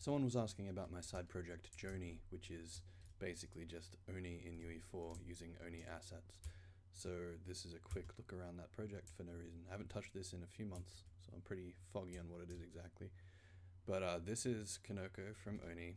Someone was asking about my side project Joni, which is basically just Oni in UE4 using Oni assets. So this is a quick look around that project for no reason. I haven't touched this in a few months, so I'm pretty foggy on what it is exactly. But this is Kanoko from Oni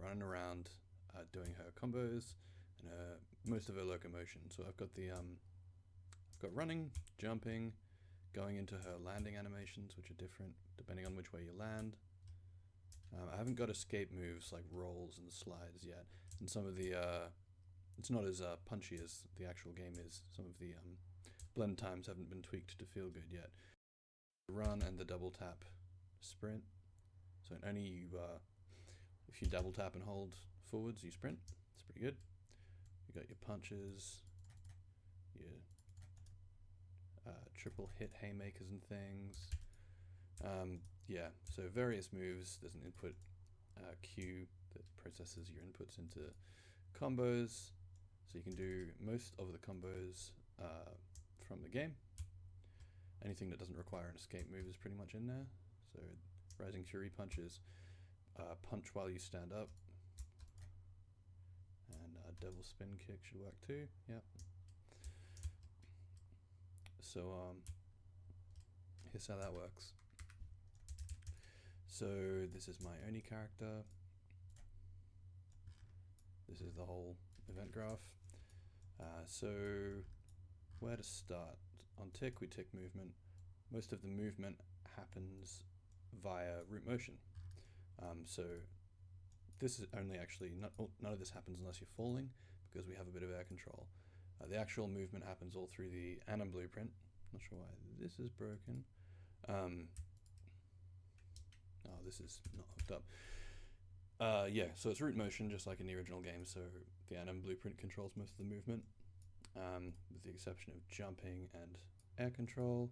running around doing her combos and most of her locomotion. So I've got I've got running, jumping, going into her landing animations, which are different depending on which way you land. I haven't got escape moves like rolls and slides yet, and some of the it's not as punchy as the actual game is. Some of the blend times haven't been tweaked to feel good yet. Run and the double tap sprint. So in Oni, if you double tap and hold forwards, you sprint. It's pretty good. You got your punches, your triple hit haymakers and things. Yeah, so various moves. There's an input queue that processes your inputs into combos. So you can do most of the combos from the game. Anything that doesn't require an escape move is pretty much in there. So Rising Fury punches, punch while you stand up, and Devil Spin Kick should work too. Yep. So here's how that works. So this is my Oni character. This is the whole event graph. So where to start? On tick, we tick movement. Most of the movement happens via root motion. So this is only actually, none of this happens unless you're falling, because we have a bit of air control. The actual movement happens all through the Anim blueprint. Not sure why this is broken. Oh, this is not hooked up. Yeah, so it's root motion, just like in the original game, so the Anim blueprint controls most of the movement, with the exception of jumping and air control.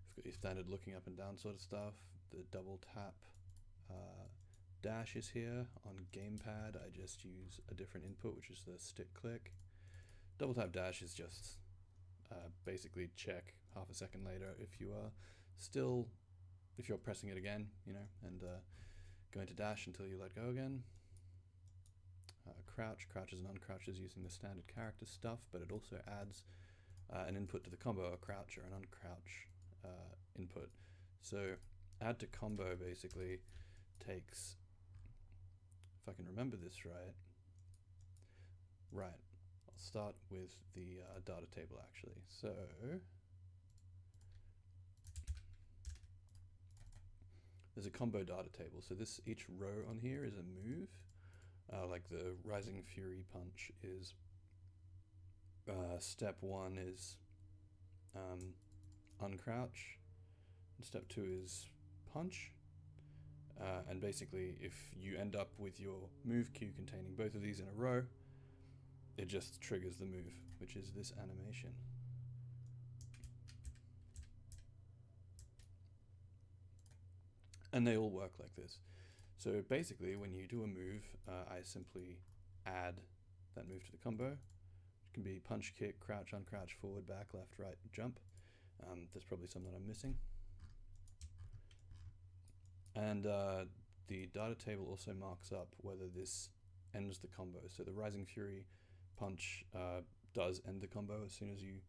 We've got your standard looking up and down sort of stuff. The double tap dash is here. On gamepad, I just use a different input, which is the stick click. Double tap dash is just basically check half a second later if you are still, if you're pressing it again, you know, and going to dash until you let go again. Crouch, crouches and uncrouches using the standard character stuff, but it also adds an input to the combo, a crouch or an uncrouch input. So add to combo basically takes, if I can remember this right, I'll start with the data table actually. So there's a combo data table. So this, each row on here is a move. Like the Rising Fury punch is, step 1 is uncrouch, and step 2 is punch. And basically if you end up with your move queue containing both of these in a row, it just triggers the move, which is this animation. And they all work like this. So basically when you do a move, I simply add that move to the combo. It can be punch, kick, crouch, uncrouch, forward, back, left, right, jump. There's probably some that I'm missing. And the data table also marks up whether this ends the combo. So the Rising Fury punch does end the combo as soon as you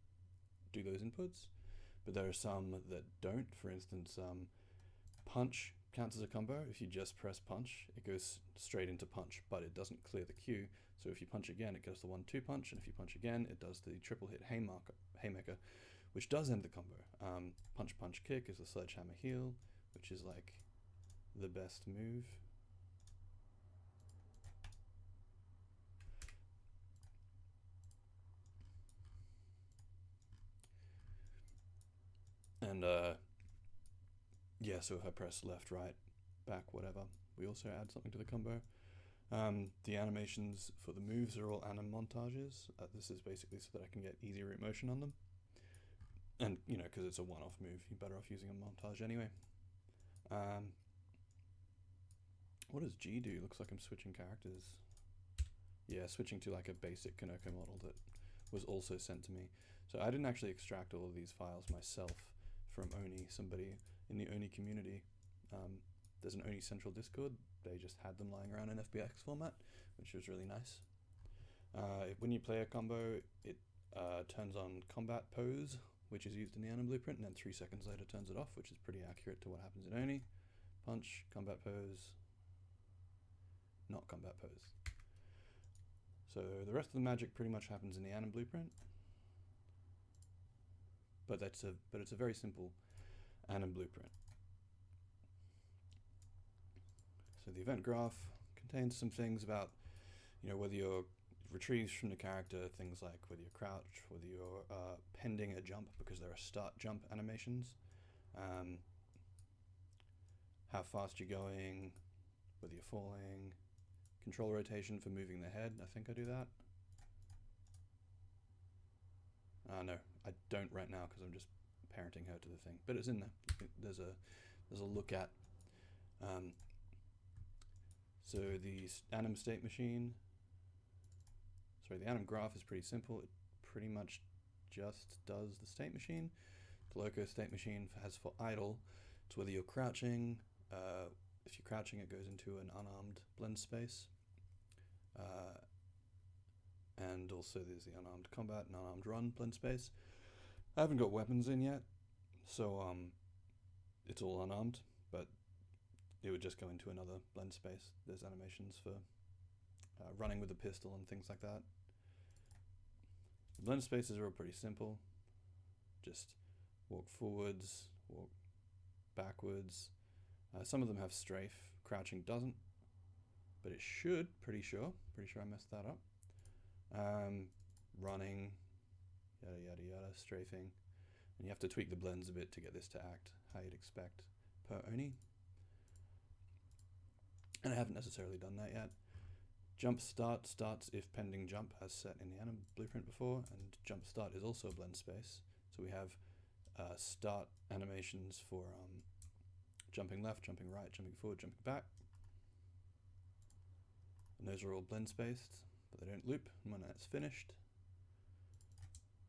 do those inputs, but there are some that don't. For instance, punch counts as a combo. If you just press punch, it goes straight into punch, but it doesn't clear the queue. So if you punch again, it goes to 1-2 punch, and if you punch again, it does the triple hit haymaker, which does end the combo. Punch, punch, kick is the sledgehammer heel, which is like the best move. And yeah, so if I press left, right, back, whatever, we also add something to the combo. The animations for the moves are all anim montages. This is basically so that I can get easy root motion on them. And, you know, because it's a one-off move, you're better off using a montage anyway. What does G do? Looks like I'm switching characters. Yeah, switching to like a basic Kanoko model that was also sent to me. So I didn't actually extract all of these files myself from Oni. Somebody in the Oni community there's an Oni Central Discord. They just had them lying around in FBX format, which was really nice. When you play a combo, it turns on combat pose, which is used in the Anim blueprint, and then 3 seconds later turns it off, which is pretty accurate to what happens in Oni. Punch, combat pose, not combat pose. So the rest of the magic pretty much happens in the Anim blueprint, but it's a very simple Anim blueprint. So the event graph contains some things about, whether you're retrieves from the character, things like whether you crouch, whether you're pending a jump, because there are start jump animations, how fast you're going, whether you're falling, control rotation for moving the head. I think I do that. No, I don't right now because I'm just parenting her to the thing, but it's in there. There's a look at. So the Anim state machine. Sorry, the Anim graph is pretty simple. It pretty much just does the state machine. The loco state machine has for idle, it's whether you're crouching. If you're crouching, it goes into an unarmed blend space. And also there's the unarmed combat and unarmed run blend space. I haven't got weapons in yet, so it's all unarmed, but it would just go into another blend space. There's animations for running with a pistol and things like that. The blend spaces are all pretty simple. Just walk forwards, walk backwards. Some of them have strafe. Crouching doesn't, but it should. Pretty sure I messed that up. Running, yada yada yada, strafing, and you have to tweak the blends a bit to get this to act how you'd expect per Oni. And I haven't necessarily done that yet. Jump start starts if pending jump as set in the Anim blueprint before, and jump start is also a blend space. So we have start animations for jumping left, jumping right, jumping forward, jumping back. And those are all blend spaced, but they don't loop. And when that's finished,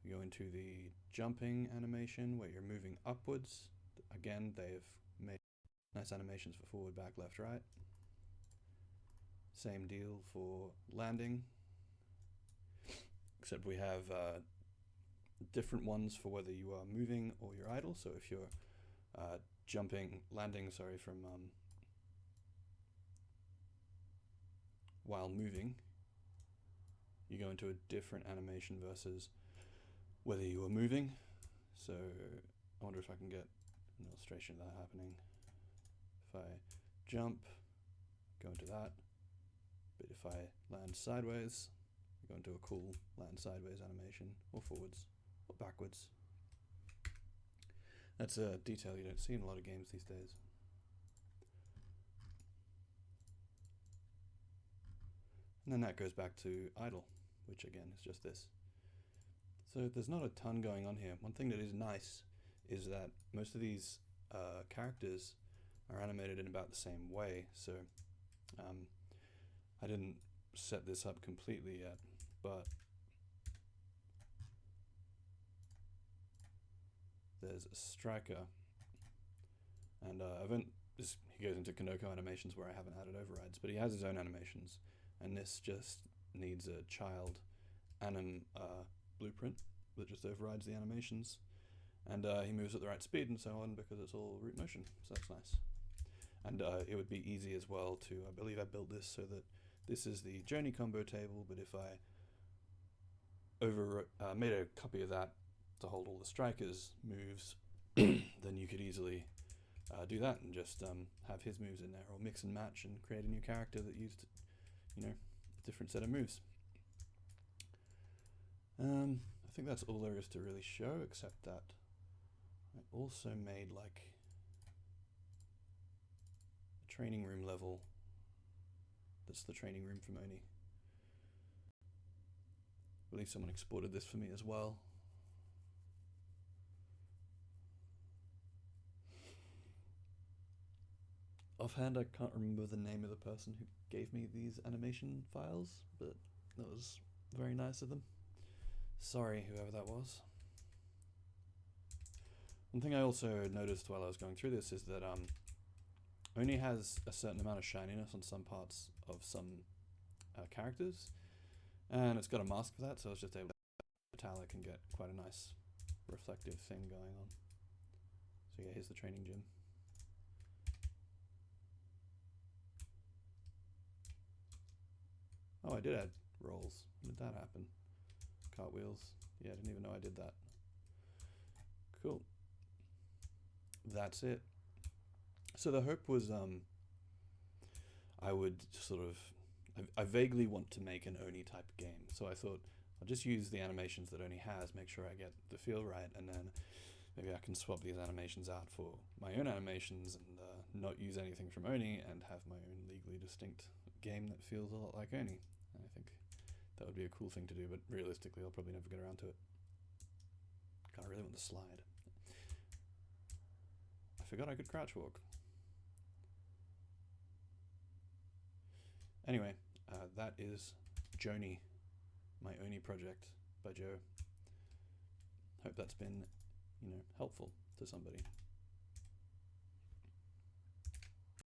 we go into the jumping animation where you're moving upwards. Again, they've made nice animations for forward, back, left, right. Same deal for landing, except we have different ones for whether you are moving or you're idle. So if you're landing from while moving, you go into a different animation versus whether you are moving. So I wonder if I can get an illustration of that happening. If I jump, go into that. But if I land sideways, I go into a cool land sideways animation, or forwards, or backwards. That's a detail you don't see in a lot of games these days. And then that goes back to idle, which again is just this. So there's not a ton going on here. One thing that is nice is that most of these characters are animated in about the same way. So I didn't set this up completely yet, but there's a striker, and he goes into Kanoko animations where I haven't added overrides, but he has his own animations, and this just needs a child Anim blueprint that just overrides the animations, and he moves at the right speed and so on because it's all root motion, so that's nice. And it would be easy as well to, I believe I built this so that this is the Journey combo table, but if I made a copy of that to hold all the strikers' moves, then you could easily do that and just have his moves in there, or mix and match and create a new character that used, a different set of moves. I think that's all there is to really show, except that I also made like a training room level. That's the training room from Oni. I believe someone exported this for me as well. Offhand, I can't remember the name of the person who gave me these animation files, but that was very nice of them. Sorry, whoever that was. One thing I also noticed while I was going through this is that Oni has a certain amount of shininess on some parts of some characters, and it's got a mask for that, so it's just able to metallic and get quite a nice reflective thing going on. So yeah, here's the training gym. Oh, I did add rolls. When did that happen? Cartwheels. Yeah, I didn't even know I did that. Cool. That's it. So the hope was I would sort of, I vaguely want to make an Oni type game. So I thought I'll just use the animations that Oni has, make sure I get the feel right, and then maybe I can swap these animations out for my own animations and not use anything from Oni and have my own legally distinct game that feels a lot like Oni. And I think that would be a cool thing to do, but realistically I'll probably never get around to it. God, I really want the slide. I forgot I could crouch walk. Anyway, that is Joni, my Oni project by Joe. Hope that's been, helpful to somebody.